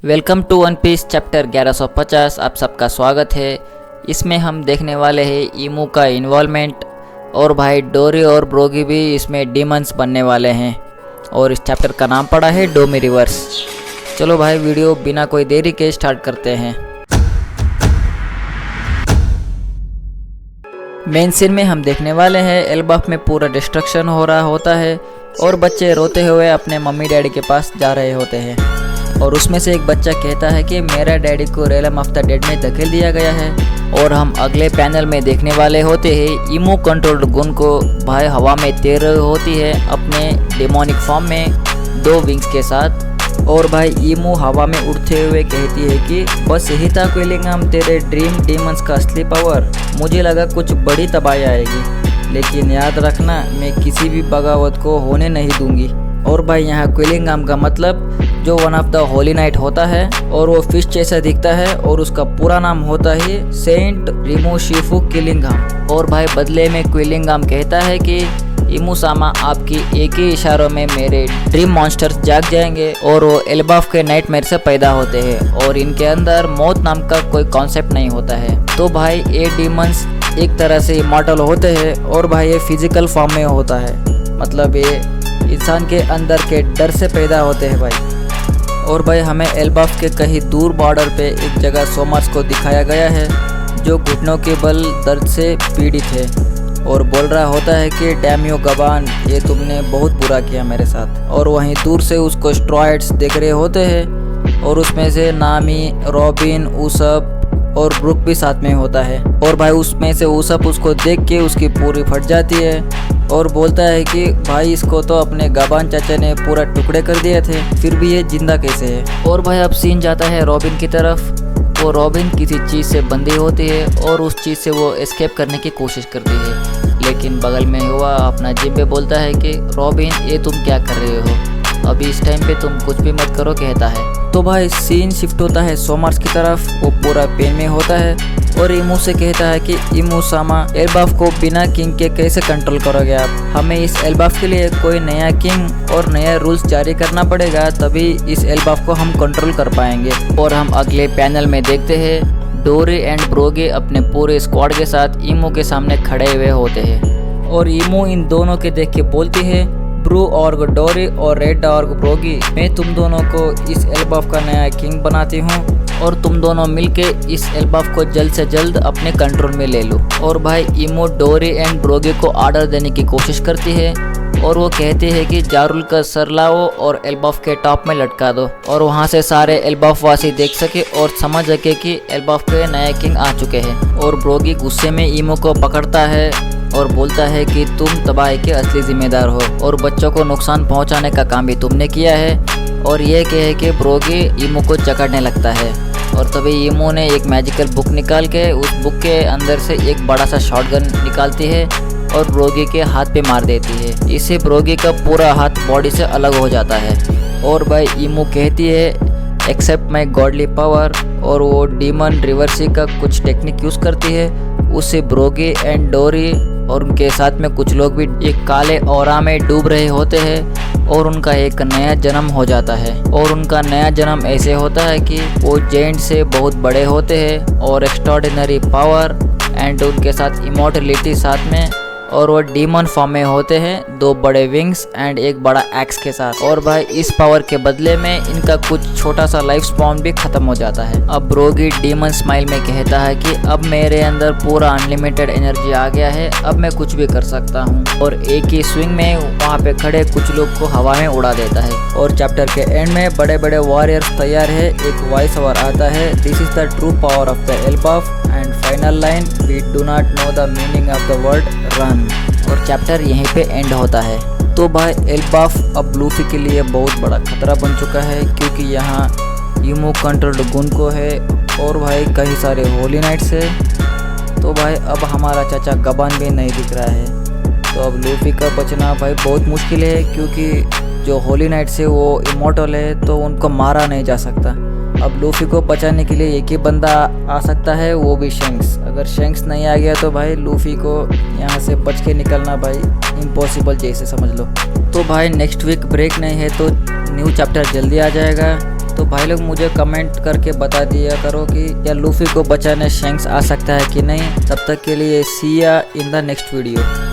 Welcome to One Piece chapter 1150। आप सबका स्वागत है। इसमें हम देखने वाले हैं ईमू का इन्वॉल्वमेंट और भाई डोरी और ब्रोगी भी इसमें डीमंस बनने वाले हैं और इस चैप्टर का नाम पड़ा है डोमी रिवर्स। चलो भाई वीडियो बिना कोई देरी के स्टार्ट करते हैं। मेन सीन में हम देखने वाले हैं एल्बाफ में पूरा डिस्ट्रक्शन हो रहा होता है और बच्चे रोते हुए अपने मम्मी डैडी के पास जा रहे होते हैं और उसमें से एक बच्चा कहता है कि मेरा डैडी को रेलम ऑफ द डेड में धकेल दिया गया है। और हम अगले पैनल में देखने वाले होते हैं ईमू कंट्रोल्ड गुन को भाई हवा में तैर रही होती है अपने डेमोनिक फॉर्म में 2 विंग्स के साथ। और भाई ईमू हवा में उड़ते हुए कहती है कि बस यही था क्विलिंगम तेरे ड्रीम डीमंस का असली पावर। मुझे लगा कुछ बड़ी तबाही आएगी, लेकिन याद रखना मैं किसी भी बगावत को होने नहीं दूंगी। और भाई यहाँ क्विलिंगम का मतलब जो one of the Holi night होता है और वो फिश जैसा दिखता है और उसका पूरा नाम होता है सेंट रिमो शिफू क्विलिंगम। और भाई बदले में क्विलिंगम कहता है कि ईमू सामा आपकी एक ही इशारों में मेरे ड्रीम मॉन्स्टर्स जाग जाएंगे और वो एल्बाफ के नाइटमेयर से पैदा होते हैं और इनके अंदर मौत नाम का कोई कॉन्सेप्ट नहीं होता है। तो भाई ये डीमंस एक तरह से इमॉर्टल होते हैं और भाई ये फिजिकल फॉर्म में होता है, मतलब ये इंसान के अंदर के डर से पैदा होते हैं भाई। और भाई हमें एल्बाफ के कहीं दूर बॉर्डर पे एक जगह सोमर्स को दिखाया गया है जो घुटनों के बल दर्द से पीड़ित है और बोल रहा होता है कि डैम यू गबान, ये तुमने बहुत बुरा किया मेरे साथ। और वहीं दूर से उसको स्ट्रॉइड्स देख रहे होते हैं और उसमें से नामी, रॉबिन, ऊसप और ब्रुक भी साथ में होता है। और भाई उसमें से ऊसप उसको देख के उसकी पूरी फट जाती है और बोलता है कि भाई इसको तो अपने गबान चाचा ने पूरा टुकड़े कर दिए थे, फिर भी ये जिंदा कैसे है। और भाई अब सीन जाता है रॉबिन की तरफ। वो रॉबिन किसी चीज़ से बंधी होती है और उस चीज़ से वो एस्केप करने की कोशिश करती है, लेकिन बगल में हुआ अपना जिम्बे बोलता है कि रॉबिन ये तुम क्या कर रहे हो, अभी इस टाइम पे तुम कुछ भी मत करो कहता है। तो भाई सीन शिफ्ट होता है सोमर्स की तरफ। वो पूरा पेन में होता है और ईमू से कहता है कि ईमू सामा एल्बाफ को बिना किंग के कैसे कंट्रोल करोगे आप, हमें इस एल्बाफ के लिए कोई नया किंग और नया रूल्स जारी करना पड़ेगा, तभी इस एल्बाफ को हम कंट्रोल कर पाएंगे। और हम अगले पैनल में देखते हैं डोरी एंड ब्रोगी अपने पूरे स्क्वाड के साथ ईमू के सामने खड़े हुए होते हैं और ईमू इन दोनों के देख के बोलती है ब्रू ऑर्ग डोरी और रेड ऑर्ग ब्रोगी, मैं तुम दोनों को इस एल्बाफ का नया किंग बनाती हूँ और तुम दोनों मिलके इस एल्बाफ को जल्द से जल्द अपने कंट्रोल में ले लो। और भाई ईमू डोरी एंड ब्रोगी को ऑर्डर देने की कोशिश करती है और वो कहती है कि जारुल का सर लाओ और एल्बाफ के टॉप में लटका दो और वहाँ से सारे एल्बाफ वासी देख सके और समझ सके कि एल्बाफ के नए किंग आ चुके हैं। और ब्रोगी गुस्से में ईमू को पकड़ता है और बोलता है कि तुम तबाही के असली जिम्मेदार हो और बच्चों को नुकसान पहुंचाने का काम भी तुमने किया है। और ये कहे कि ब्रोगी ईमू को जकड़ने लगता है और तभी ईमू ने एक मैजिकल बुक निकाल के उस बुक के अंदर से एक बड़ा सा शॉटगन निकालती है और ब्रोगी के हाथ पे मार देती है। इससे ब्रोगी का पूरा हाथ बॉडी से अलग हो जाता है। और भाई ईमू कहती है एक्सेप्ट माई गॉडली पावर और वो डीमन रिवर्सी का कुछ टेक्निक यूज़ करती है। उससे ब्रोगी एंड डोरी और उनके साथ में कुछ लोग भी एक काले ऑरा में डूब रहे होते हैं और उनका एक नया जन्म हो जाता है। और उनका नया जन्म ऐसे होता है कि वो जेंट से बहुत बड़े होते हैं और एक्स्ट्राऑर्डिनरी पावर एंड उनके साथ इमॉर्टलिटी साथ में, और वो डीमन फॉर्म में होते हैं 2 बड़े विंग्स एंड एक बड़ा एक्स के साथ। और भाई इस पावर के बदले में इनका कुछ छोटा सा लाइफ स्पॉन भी खत्म हो जाता है। अब ब्रोगी डीमन स्माइल में कहता है कि अब मेरे अंदर पूरा अनलिमिटेड एनर्जी आ गया है, अब मैं कुछ भी कर सकता हूँ। और एक ही स्विंग में वहाँ पे खड़े कुछ लोग को हवा में उड़ा देता है। और चैप्टर के एंड में बड़े बड़े वॉरियर्स तैयार है, एक वॉइस ओवर आता है this is the true power of the Elbaf and final line we do not know the meaning of the word run. और चैप्टर यहीं पे एंड होता है। तो भाई एल्बाफ अब लूफी के लिए बहुत बड़ा खतरा बन चुका है क्योंकि यहाँ ईमू कंट्रोल्ड गुन को है और भाई कई सारे होली नाइट्स है। तो भाई अब हमारा चाचा गबान भी नहीं दिख रहा है, तो अब लूफी का बचना भाई बहुत मुश्किल है क्योंकि जो होली नाइट्स है वो इमॉर्टल है तो उनको मारा नहीं जा सकता। अब लूफी को बचाने के लिए एक ही बंदा आ सकता है, वो भी शैंक्स। अगर शैंक्स नहीं आ गया तो भाई लूफी को यहाँ से बच के निकलना भाई इम्पॉसिबल जैसे समझ लो। तो भाई नेक्स्ट वीक ब्रेक नहीं है तो न्यू चैप्टर जल्दी आ जाएगा। तो भाई लोग मुझे कमेंट करके बता दिया करो कि क्या लूफी को बचाने शैंक्स आ सकता है कि नहीं। तब तक के लिए सी या इन द नेक्स्ट वीडियो।